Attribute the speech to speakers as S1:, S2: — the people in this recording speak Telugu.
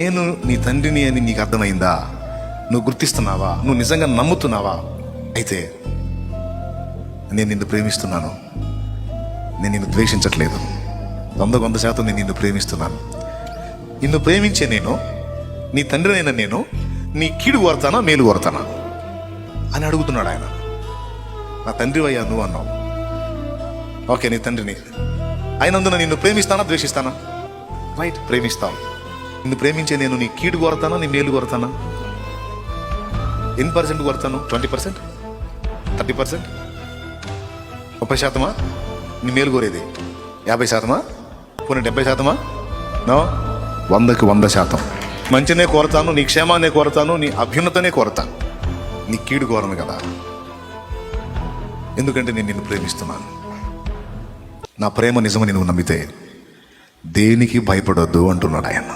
S1: నేను నీ తండ్రిని అని నీకు అర్థమైందా? నువ్వు గుర్తిస్తున్నావా? నువ్వు నిజంగా నమ్ముతున్నావా? అయితే నేను నిన్ను ప్రేమిస్తున్నాను. నేను నిన్ను ద్వేషించట్లేదు. 100% నేను నిన్ను ప్రేమిస్తున్నాను. నిన్ను ప్రేమించే నేను, నీ తండ్రినైనా నేను, నీ కీడు కోరతానా మేలు కోరతానా అని అడుగుతున్నాడు ఆయన. నా తండ్రి అయ్యా నువ్వు అన్నావు. ఓకే, నీ తండ్రిని అయినందున నిన్ను ప్రేమిస్తానా ద్వేషిస్తానా? రైట్, ప్రేమిస్తాను. నిన్ను ప్రేమించే నేను నీ కీడు కోరతానా నీ మేలు కోరతానా? ఎన్ని % కోరతాను? 20%, 30%, 30%? నీ మేలు కోరేది 50%? పోనీ 70%? నో, 100కి 100%. మంచినే కోరతాను, నీ క్షేమాన్నే కోరతాను, నీ అభ్యున్నతనే కోరతాను, నీ కీడు కోరను కదా. ఎందుకంటే నేను నిన్ను ప్రేమిస్తున్నాను. నా ప్రేమ నిజమని నువ్వు నమ్మితే దేనికి భయపడొద్దు అంటున్నాడు ఆయన.